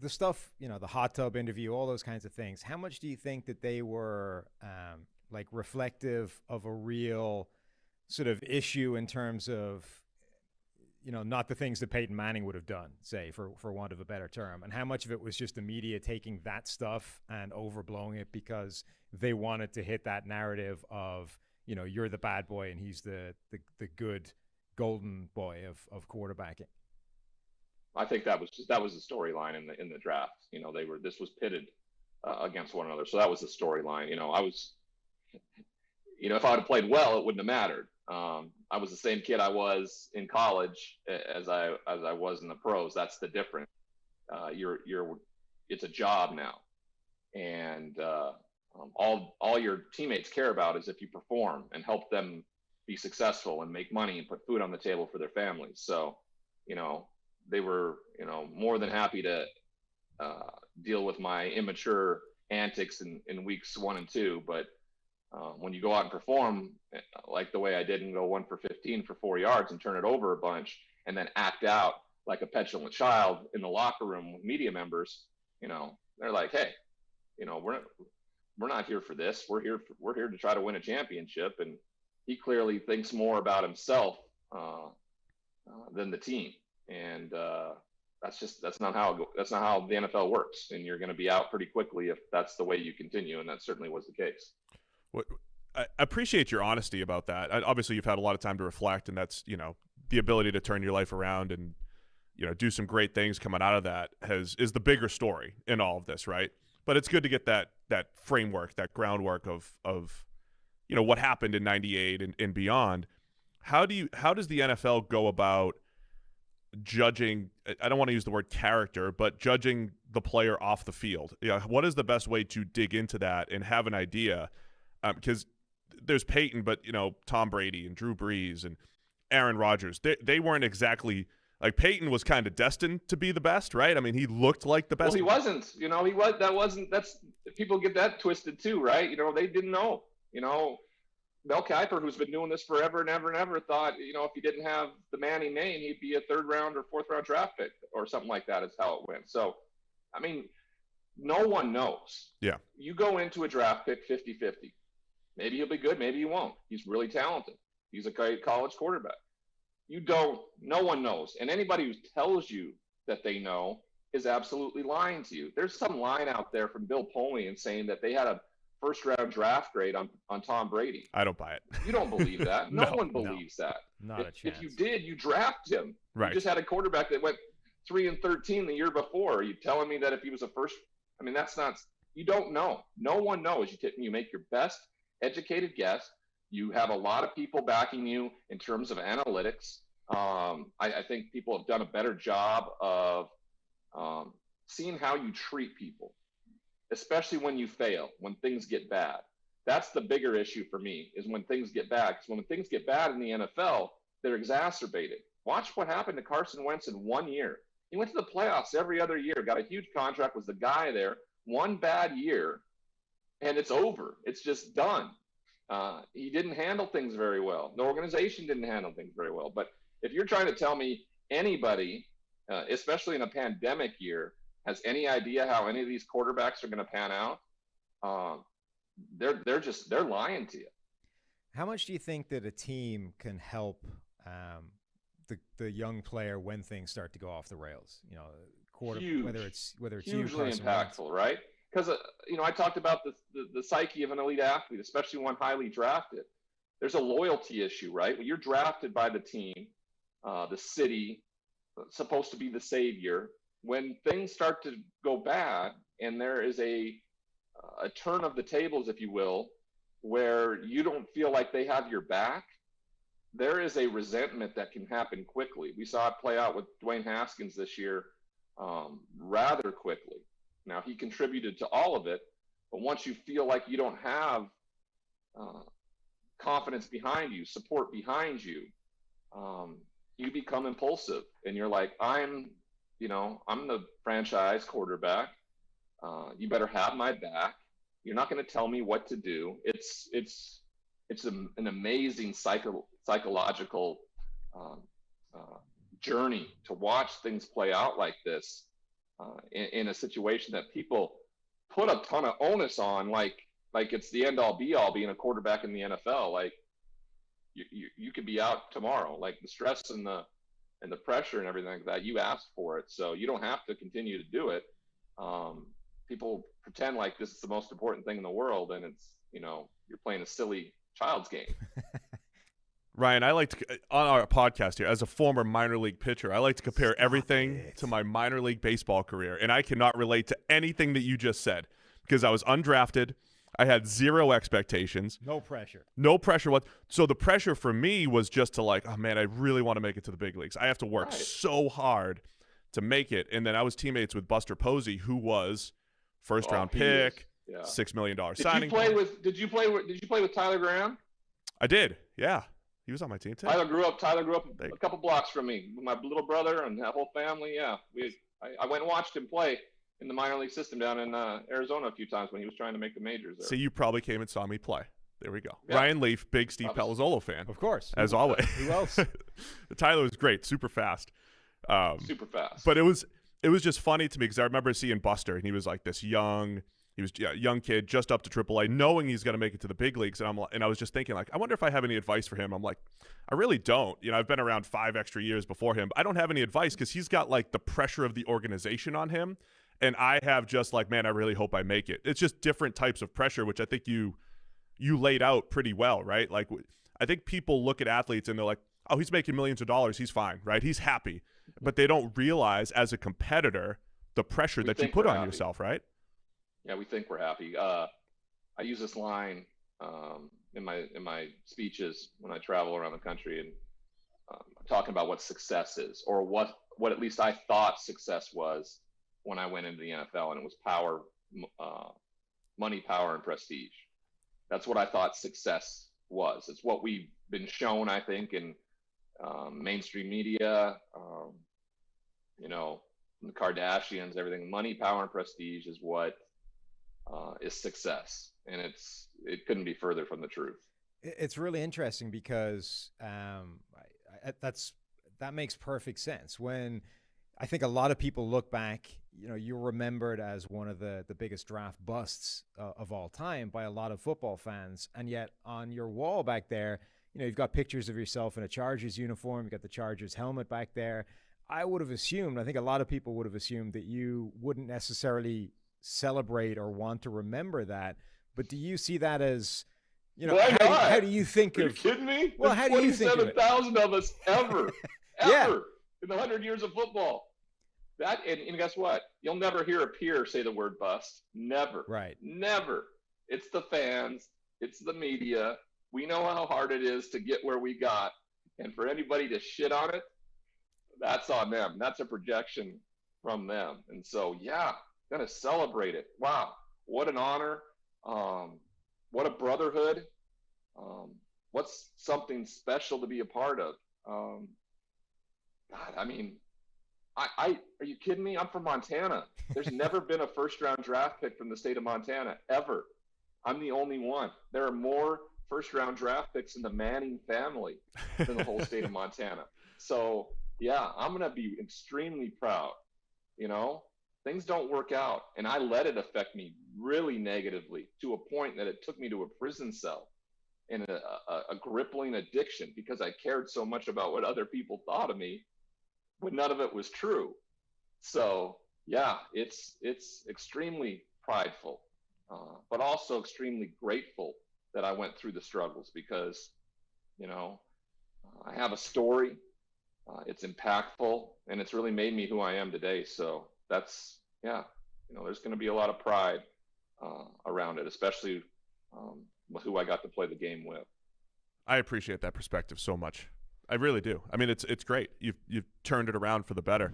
the stuff, the hot tub interview, all those kinds of things, how much do you think that they were like reflective of a real sort of issue in terms of, not the things that Peyton Manning would have done, say, for want of a better term, and how much of it was just the media taking that stuff and overblowing it because they wanted to hit that narrative of, you're the bad boy and he's the good golden boy of quarterbacking? I think that was the storyline in the draft. This was pitted against one another, so that was the storyline. I was, if I would have played well, it wouldn't have mattered. I was the same kid I was in college as I was in the pros. That's the difference. It's a job now, and all your teammates care about is if you perform and help them be successful and make money and put food on the table for their families. So, they were, more than happy to deal with my immature antics in weeks 1 and 2. But when you go out and perform like the way I did and go 1 for 15 for 4 yards and turn it over a bunch and then act out like a petulant child in the locker room with media members, they're like, hey, we're not here for this. We're here to try to win a championship. And he clearly thinks more about himself than the team. And that's not how the NFL works. And you're going to be out pretty quickly if that's the way you continue. And that certainly was the case. Well, I appreciate your honesty about that. Obviously, you've had a lot of time to reflect, and that's, the ability to turn your life around and, do some great things coming out of that is the bigger story in all of this, right? But it's good to get that framework, that groundwork of what happened in '98 and beyond. How does the NFL go about judging? I don't want to use the word character, but judging the player off the field. What is the best way to dig into that and have an idea? Because there's Peyton, but Tom Brady and Drew Brees and Aaron Rodgers, they weren't exactly like Peyton was kind of destined to be the best, right? I mean, he looked like the best. Well, he wasn't. That's people get that twisted too, right? They didn't know. Mel Kiper, who's been doing this forever and ever and ever, thought, if he didn't have the Manning name, he'd be a 3rd round or 4th round draft pick or something like that is how it went. So, I mean, no one knows. Yeah. You go into a draft pick 50-50. Maybe he'll be good. Maybe he won't. He's really talented. He's a great college quarterback. No one knows. And anybody who tells you that they know is absolutely lying to you. There's some line out there from Bill Polian saying that they had a 1st round draft grade on Tom Brady. I don't buy it. You don't believe that. No one believes that. Not a chance. If you did, you draft him. Right. You just had a quarterback that went 3-13 the year before. Are you telling me that if he was a first, I mean, that's not, you don't know. No one knows. You make your best educated guess. You have a lot of people backing you in terms of analytics. I think people have done a better job of seeing how you treat people, especially when you fail, when things get bad. That's the bigger issue for me, is when things get bad. Because when things get bad in the NFL, they're exacerbated. Watch what happened to Carson Wentz in 1 year. He went to the playoffs every other year, got a huge contract, was the guy there. One bad year, and it's over. It's just done. He didn't handle things very well. The organization didn't handle things very well. But if you're trying to tell me anybody, especially in a pandemic year, has any idea how any of these quarterbacks are going to pan out, they're lying to you. How much do you think that a team can help the young player when things start to go off the rails? Whether it's hugely you, impactful, right? Because I talked about the psyche of an elite athlete, especially one highly drafted. There's a loyalty issue, right? When you're drafted by the team, the city, supposed to be the savior. When things start to go bad, and there is a turn of the tables, if you will, where you don't feel like they have your back, there is a resentment that can happen quickly. We saw it play out with Dwayne Haskins this year rather quickly. Now, he contributed to all of it, but once you feel like you don't have confidence behind you, support behind you, you become impulsive, and you're like, I'm the franchise quarterback. You better have my back. You're not going to tell me what to do. It's an amazing psychological journey to watch things play out like this. in a situation that people put a ton of onus on, like it's the end all be all being a quarterback in the NFL. Like you could be out tomorrow. Like the stress and the pressure and everything like that, you asked for it, so you don't have to continue to do it. People pretend like this is the most important thing in the world, and it's, you're playing a silly child's game. Ryan, I like to, on our podcast here, as a former minor league pitcher, I like to compare everything to my minor league baseball career, and I cannot relate to anything that you just said because I was undrafted. I had zero expectations. No pressure. No pressure. So the pressure for me was just to like, oh, man, I really want to make it to the big leagues. I have to work so hard to make it. And then I was teammates with Buster Posey, who was first-round pick, $6 million signing. Did you play with Tyler Graham? I did, yeah. He was on my team too. Tyler grew up a couple blocks from me with my little brother and that whole family. Yeah, I went and watched him play in the minor league system down in Arizona a few times when he was trying to make the majors there. So you probably came and saw me play. There we go. Yeah. Ryan Leaf, big Steve Palazzolo fan. Of course. As always. Who else? Tyler was great, super fast. Super fast. But it was just funny to me because I remember seeing Buster, and he was like this young kid just up to AAA, knowing he's going to make it to the big leagues. And I was just thinking, like, I wonder if I have any advice for him. I'm like, I really don't. I've been around 5 extra years before him. But I don't have any advice because he's got like the pressure of the organization on him. And I have just like, man, I really hope I make it. It's just different types of pressure, which I think you laid out pretty well, right? Like, I think people look at athletes and they're like, oh, he's making millions of dollars. He's fine, right? He's happy. But they don't realize as a competitor the pressure that you put on yourself, right? Yeah, we think we're happy. I use this line in my speeches when I travel around the country, and I'm talking about what success is, or what at least I thought success was when I went into the NFL, and it was power, money, power, and prestige. That's what I thought success was. It's what we've been shown, I think, in mainstream media, the Kardashians, everything. Money, power, and prestige is what is success, and it couldn't be further from the truth. It's really interesting because that makes perfect sense. When I think a lot of people look back, you're remembered as one of the biggest draft busts of all time by a lot of football fans, and yet on your wall back there, you've got pictures of yourself in a Chargers uniform. You've got the Chargers helmet back there. I think a lot of people would have assumed that you wouldn't necessarily celebrate or want to remember that. But do you see that as, how do you think of? Are you kidding me? Well, how do you think of it? 27,000 of us ever Yeah. in the 100 years of football. And guess what? You'll never hear a peer say the word bust. Never. Right. Never. It's the fans. It's the media. We know how hard it is to get where we got. And for anybody to shit on it, that's on them. That's a projection from them. And so, going to celebrate it. Wow. What an honor. What a brotherhood. What's something special to be a part of? God, I mean, are you kidding me? I'm from Montana. There's never been a first-round draft pick from the state of Montana, ever. I'm the only one. There are more first-round draft picks in the Manning family than the whole state of Montana. So, I'm going to be extremely proud. Things don't work out, and I let it affect me really negatively to a point that it took me to a prison cell and a crippling addiction because I cared so much about what other people thought of me when none of it was true. So, it's extremely prideful, but also extremely grateful that I went through the struggles because, I have a story. It's impactful, and it's really made me who I am today. So that's, there's going to be a lot of pride around it, especially with who I got to play the game with. I appreciate that perspective so much. I really do. I mean, it's great. You've turned it around for the better.